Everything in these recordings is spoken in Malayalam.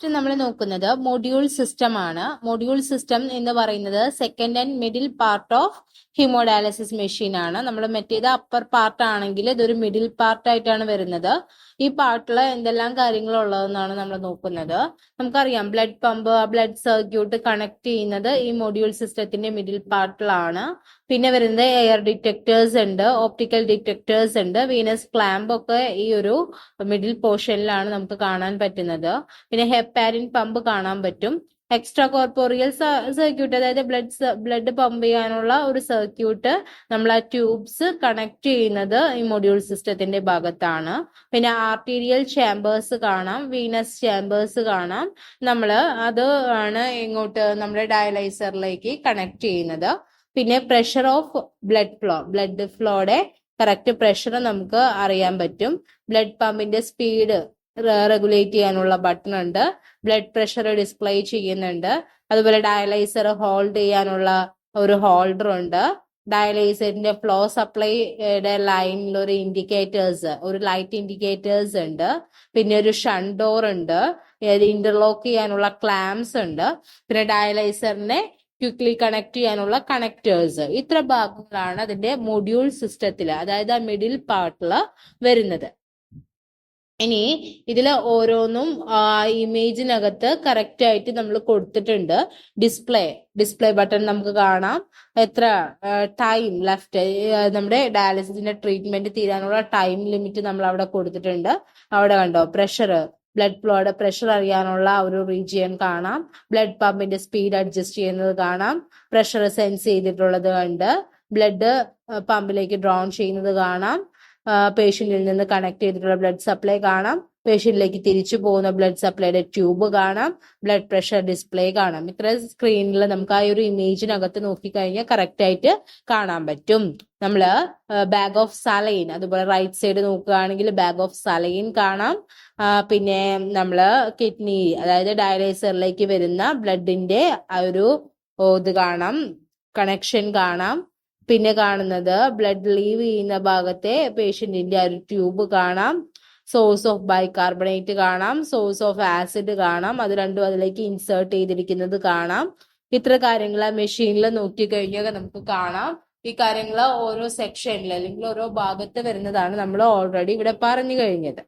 നമ്മൾ നോക്കുന്നത് മൊഡ്യൂൾ സിസ്റ്റം ആണ്. മൊഡ്യൂൾ സിസ്റ്റം എന്ന് പറയുന്നത് second and middle part of haemodialysis machine ആണ്. നമ്മൾ മറ്റേത് അപ്പർ പാർട്ട് ആണെങ്കിൽ ഇതൊരു മിഡിൽ പാർട്ട് ആയിട്ടാണ് വരുന്നത്. ഈ പാർട്ടിൽ എന്തെല്ലാം കാര്യങ്ങൾ ഉള്ളതെന്നാണ് നമ്മൾ നോക്കുന്നത്. നമുക്കറിയാം blood pump, blood circuit connect ചെയ്യുന്നത് ഈ മൊഡ്യൂൾ സിസ്റ്റത്തിന്റെ മിഡിൽ പാർട്ടിലാണ്. പിന്നെ വരുന്നത് എയർ ഡിറ്റക്ടേഴ്സ് ഉണ്ട്, ഓപ്റ്റിക്കൽ ഡിറ്റക്ടേഴ്സ് ഉണ്ട്, വീനസ് ക്ലാമ്പ് ഒക്കെ ഈ ഒരു മിഡിൽ പോർഷനിലാണ് നമുക്ക് കാണാൻ പറ്റുന്നത്. പിന്നെ ഹെപ്പാരിൻ പമ്പ് കാണാൻ പറ്റും. എക്സ്ട്രാ കോർപ്പോറിയൽ സർക്യൂട്ട്, അതായത് ബ്ലഡ് പമ്പ് ചെയ്യാനുള്ള ഒരു സർക്യൂട്ട് നമ്മൾ ആ ട്യൂബ്സ് കണക്ട് ചെയ്യുന്നത് ഈ മൊഡ്യൂൾ സിസ്റ്റത്തിന്റെ ഭാഗത്താണ്. പിന്നെ ആർട്ടീരിയൽ ചാമ്പേഴ്സ് കാണാം, വീനസ് ചാമ്പേഴ്സ് കാണാം. നമ്മൾ അത് ആണ് ഇങ്ങോട്ട് നമ്മുടെ ഡയലൈസറിലേക്ക് കണക്ട് ചെയ്യുന്നത്. പിന്നെ പ്രഷർ ഓഫ് ബ്ലഡ് ഫ്ലോയുടെ കറക്റ്റ് പ്രഷർ നമുക്ക് അറിയാൻ പറ്റും. ബ്ലഡ് പമ്പിന്റെ സ്പീഡ് റെഗുലേറ്റ് ചെയ്യാനുള്ള ബട്ടൺ ഉണ്ട്. ബ്ലഡ് പ്രഷർ ഡിസ്പ്ലേ ചെയ്യുന്നുണ്ട്. അതുപോലെ ഡയലൈസർ ഹോൾഡ് ചെയ്യാനുള്ള ഒരു ഹോൾഡർ ഉണ്ട്. ഡയലൈസറിന്റെ ഫ്ലോ സപ്ലൈയുടെ ലൈനിൽ ഒരു ലൈറ്റ് ഇൻഡിക്കേറ്റേഴ്സ് ഉണ്ട്. പിന്നെ ഒരു ഷണ്ട് ഡോർ ഉണ്ട്. ഇന്റർലോക്ക് ചെയ്യാനുള്ള ക്ലാംസ് ഉണ്ട്. പിന്നെ ഡയലൈസറിനെ ക്വിക്ലി കണക്ട് ചെയ്യാനുള്ള കണക്ടേഴ്സ്. ഇത്ര ഭാഗങ്ങളാണ് അതിന്റെ മൊഡ്യൂൾ സിസ്റ്റത്തിൽ, അതായത് ആ മിഡിൽ പാർട്ടിൽ വരുന്നത്. ഇനി ഇതിൽ ഓരോന്നും ഇമേജിനകത്ത് കറക്റ്റ് ആയിട്ട് നമ്മൾ കൊടുത്തിട്ടുണ്ട്. ഡിസ്പ്ലേ ബട്ടൺ നമുക്ക് കാണാം. എത്ര ടൈം ലെഫ്റ്റ്, നമ്മുടെ ഡയാലിസിസിന്റെ ട്രീറ്റ്മെന്റ് തീരാനുള്ള ടൈം ലിമിറ്റ് നമ്മൾ അവിടെ കൊടുത്തിട്ടുണ്ട്. അവിടെ കണ്ടോ, ബ്ലഡ് ഫ്ലോയുടെ പ്രഷർ അറിയാനുള്ള ഒരു റീജിയൻ കാണാം. ബ്ലഡ് പമ്പിന്റെ സ്പീഡ് അഡ്ജസ്റ്റ് ചെയ്യുന്നത് കാണാം. പ്രഷർ സെൻസ് ചെയ്തിട്ടുള്ളത് കണ്ട് ബ്ലഡ് പമ്പിലേക്ക് ഡ്രോൺ ചെയ്യുന്നത് കാണാം. പേഷ്യന്റിൽ നിന്ന് കണക്ട് ചെയ്തിട്ടുള്ള ബ്ലഡ് സപ്ലൈ കാണാം. പേഷ്യന്റിലേക്ക് തിരിച്ചു പോകുന്ന ബ്ലഡ് സപ്ലൈയുടെ ട്യൂബ് കാണാം. ബ്ലഡ് പ്രഷർ ഡിസ്പ്ലേ കാണാം. ഇത്ര സ്ക്രീനിൽ നമുക്ക് ആ ഒരു ഇമേജിനകത്ത് നോക്കിക്കഴിഞ്ഞാൽ കറക്റ്റ് ആയിട്ട് കാണാൻ പറ്റും. നമ്മള് ബാഗ് ഓഫ് സലൈൻ, അതുപോലെ റൈറ്റ് സൈഡ് നോക്കുകയാണെങ്കിൽ ബാഗ് ഓഫ് സലൈൻ കാണാം. പിന്നെ നമ്മള് കിഡ്നി, അതായത് ഡയലൈസറിലേക്ക് വരുന്ന ബ്ലഡിന്റെ ആ ഒരു ഇത് കാണാം, കണക്ഷൻ കാണാം. പിന്നെ കാണുന്നത് ബ്ലഡ് ലീവ് ചെയ്യുന്ന ഭാഗത്തെ പേഷ്യന്റിന്റെ ആ ഒരു ട്യൂബ് കാണാം. സോഴ്സ് ഓഫ് ബൈകാർബണേറ്റ് കാണാം. സോഴ്സ് ഓഫ് ആസിഡ് കാണാം. അത് രണ്ടും അതിലേക്ക് ഇൻസേർട്ട് ചെയ്തിരിക്കുന്നത് കാണാം. ഇത്ര കാര്യങ്ങൾ ആ മെഷീനിൽ നോക്കിക്കഴിഞ്ഞാൽ നമുക്ക് കാണാം. ഈ കാര്യങ്ങൾ ഓരോ സെക്ഷനിൽ അല്ലെങ്കിൽ ഓരോ ഭാഗത്ത് വരുന്നതാണ് നമ്മൾ ഓൾറെഡി ഇവിടെ പറഞ്ഞു കഴിഞ്ഞത്.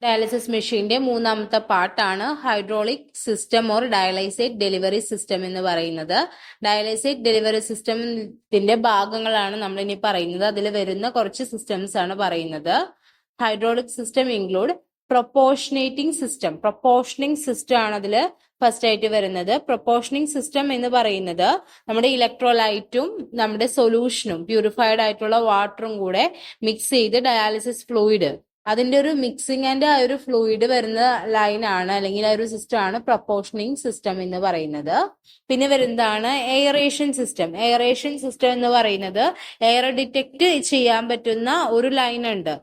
ഡയാലിസിസ് മെഷീന്റെ മൂന്നാമത്തെ പാർട്ടാണ് hydraulic system or dialysate delivery system എന്ന് പറയുന്നത്. ഡയാലൈസേറ്റ് ഡെലിവറി സിസ്റ്റത്തിന്റെ ഭാഗങ്ങളാണ് നമ്മൾ ഇനി പറയുന്നത്. അതിൽ വരുന്ന കുറച്ച് സിസ്റ്റംസ് ആണ് പറയുന്നത്. ഹൈഡ്രോളിക് സിസ്റ്റം ഇൻക്ലൂഡ് പ്രൊപ്പോർഷനേറ്റിംഗ് സിസ്റ്റം ആണ് അതിൽ ഫസ്റ്റ് ആയിട്ട് വരുന്നത്. പ്രൊപ്പോർഷനിങ് സിസ്റ്റം എന്ന് പറയുന്നത് നമ്മുടെ ഇലക്ട്രോലൈറ്റും നമ്മുടെ സൊല്യൂഷനും പ്യൂരിഫൈഡ് ആയിട്ടുള്ള വാട്ടറും കൂടെ മിക്സ് ചെയ്ത് ഡയാലിസിസ് ഫ്ലൂയിഡ്, അതിന്റെ ഒരു മിക്സിംഗ് ആൻഡ് ആ ഒരു ഫ്ലൂയിഡ് വരുന്ന ലൈനാണ് അല്ലെങ്കിൽ ആ ഒരു സിസ്റ്റം ആണ് പ്രൊപ്പോർഷനിങ് സിസ്റ്റം എന്ന് പറയുന്നത്. പിന്നെ വരുന്നതാണ് എയറേഷൻ സിസ്റ്റം എന്ന് പറയുന്നത് എയർ ഡിറ്റക്ട് ചെയ്യാൻ പറ്റുന്ന ഒരു ലൈൻ ഉണ്ട്.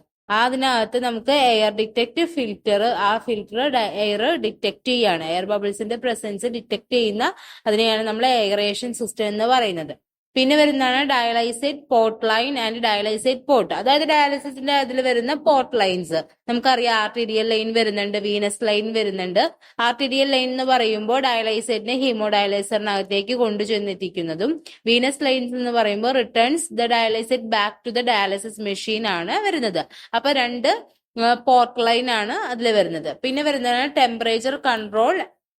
അതിനകത്ത് നമുക്ക് എയർ ഡിറ്റക്ട് ഫിൽറ്റർ, ആ ഫിൽറ്റർ എയർ ഡിറ്റക്ട് ചെയ്യാണ്, എയർ ബബിൾസിന്റെ പ്രസൻസ് ഡിറ്റക്ട് ചെയ്യുന്ന അതിനെയാണ് നമ്മൾ എയറേഷൻ സിസ്റ്റം എന്ന് പറയുന്നത്. പിന്നെ വരുന്നതാണ് dialysate port line and dialysate port, അതായത് ഡയാലിസിസിന്റെ അതിൽ വരുന്ന പോർട്ട് ലൈൻസ്. നമുക്കറിയാം ആർട്ടീരിയൽ ലൈൻ വരുന്നുണ്ട്, വീനസ് ലൈൻ വരുന്നുണ്ട്. ആർട്ടീരിയൽ ലൈൻ എന്ന് പറയുമ്പോൾ ഡയാലൈസേറ്റിനെ ഹീമോഡയാലൈസറിനകത്തേക്ക് കൊണ്ടുചെന്നെത്തിക്കുന്നതും, വീനസ് ലൈൻസ് എന്ന് പറയുമ്പോൾ returns the dialysate back to the dialysis machine ആണ് വരുന്നത്. അപ്പൊ രണ്ട് പോർട്ട് ലൈൻ ആണ് അതിൽ വരുന്നത്. പിന്നെ വരുന്നതാണ് temperature control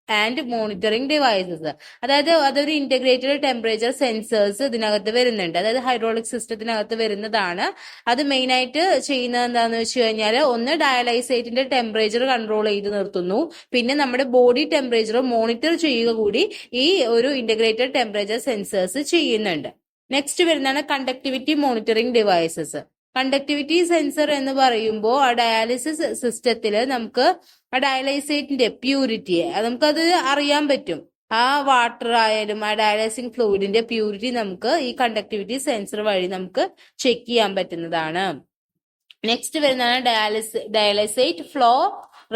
and monitoring devices, അതായത് അതൊരു ഇന്റഗ്രേറ്റഡ് ടെമ്പറേച്ചർ സെൻസേഴ്സ് ഇതിനകത്ത് വരുന്നുണ്ട്. അതായത് ഹൈഡ്രോളിക് സിസ്റ്റത്തിനകത്ത് വരുന്നതാണ്. അത് മെയിൻ ആയിട്ട് ചെയ്യുന്നത് എന്താണെന്ന് വെച്ച് കഴിഞ്ഞാൽ, ഒന്ന് ഡയാലൈസേറ്റിന്റെ ടെമ്പറേച്ചർ കൺട്രോൾ ചെയ്ത് നിർത്തുന്നു. പിന്നെ നമ്മുടെ ബോഡി ടെമ്പറേച്ചർ മോണിറ്റർ ചെയ്യുക കൂടി ഈ ഒരു ഇന്റഗ്രേറ്റഡ് ടെമ്പറേച്ചർ സെൻസേഴ്സ് ചെയ്യുന്നുണ്ട്. നെക്സ്റ്റ് വരുന്നതാണ് conductivity monitoring devices. Conductivity sensor എന്ന് പറയുമ്പോൾ ആ ഡയാലിസിസ് സിസ്റ്റത്തിൽ നമുക്ക് ആ ഡയാലൈസേറ്റിന്റെ പ്യൂരിറ്റിയെ നമുക്കത് അറിയാൻ പറ്റും. ആ വാട്ടർ ആയാലും ആ ഡയാലൈസിങ് ഫ്ലൂയിഡിന്റെ പ്യൂരിറ്റി നമുക്ക് ഈ കണ്ടക്ടിവിറ്റി സെൻസർ വഴി നമുക്ക് ചെക്ക് ചെയ്യാൻ പറ്റുന്നതാണ്. നെക്സ്റ്റ് വരുന്നതാണ് ഡയാലൈസേറ്റ് ഫ്ലോ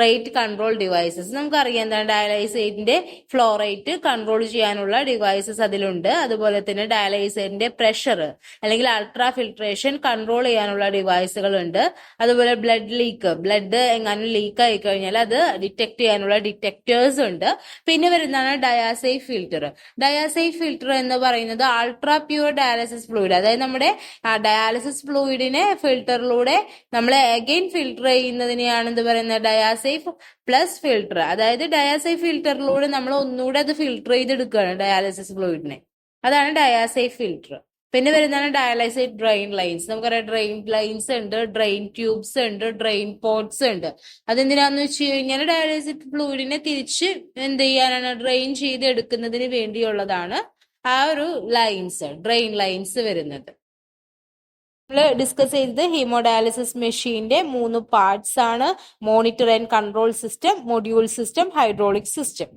റേറ്റ് കൺട്രോൾ ഡിവൈസസ്. നമുക്കറിയാം എന്താണ് ഡയാലൈസേറ്റിന്റെ ഫ്ലോ റേറ്റ് കൺട്രോൾ ചെയ്യാനുള്ള ഡിവൈസസ് അതിലുണ്ട്. അതുപോലെ തന്നെ ഡയാലൈസേറ്റിന്റെ പ്രഷർ അല്ലെങ്കിൽ അൾട്രാ ഫിൽട്രേഷൻ കൺട്രോൾ ചെയ്യാനുള്ള ഡിവൈസുകൾ ഉണ്ട്. അതുപോലെ ബ്ലഡ് എങ്ങാനും ലീക്ക് ആയി കഴിഞ്ഞാൽ അത് ഡിറ്റക്ട് ചെയ്യാനുള്ള ഡിറ്റക്ടേഴ്സ് ഉണ്ട്. പിന്നെ വരുന്നതാണ് ഡയാസേഫ് ഫിൽറ്റർ. ഡയാസേഫ് ഫിൽറ്റർ എന്ന് പറയുന്നത് അൾട്രാ പ്യൂർ ഡയാലിസിസ് ഫ്ലൂയിഡ്, അതായത് നമ്മുടെ ഡയാലിസിസ് ഫ്ലൂയിഡിനെ ഫിൽറ്ററിലൂടെ നമ്മൾ അഗൈൻ ഫിൽറ്റർ ചെയ്യുന്നതിനെയാണ് എന്ത് പറയുന്നത്, ഡയാസേഫ് പ്ലസ് ഫിൽറ്റർ. അതായത് ഡയാസേഫ് ഫിൽറ്ററിലൂടെ നമ്മൾ ഒന്നുകൂടെ അത് ഫിൽറ്റർ ചെയ്തെടുക്കുകയാണ് ഡയാലിസിസ് ഫ്ലൂയിഡിനെ, അതാണ് ഡയാസേഫ് ഫിൽറ്റർ. പിന്നെ വരുന്നതാണ് ഡയാലൈസേറ്റ് ഡ്രെയിൻ ലൈൻസ്. നമുക്കറിയാം ഡ്രെയിൻ ലൈൻസ് ഉണ്ട്, ഡ്രെയിൻ ട്യൂബ്സ് ഉണ്ട്, ഡ്രെയിൻ പോട്ട്സ് ഉണ്ട്. അതെന്തിനാന്ന് വെച്ച് കഴിഞ്ഞാൽ ഡയാലൈസേറ്റ് ഫ്ലൂയിഡിനെ തിരിച്ച് എന്ത് ചെയ്യാനാണ്, ഡ്രെയിൻ ചെയ്ത് എടുക്കുന്നതിന് വേണ്ടിയുള്ളതാണ് ആ ഒരു ലൈൻസ്, ഡ്രെയിൻ ലൈൻസ് വരുന്നത്. നമ്മൾ ഡിസ്കസ് ചെയ്തത് ഹീമോഡയാലിസിസ് മെഷീന്റെ 3 പാർട്സ് ആണ്: monitor and control system, module system, hydraulic system.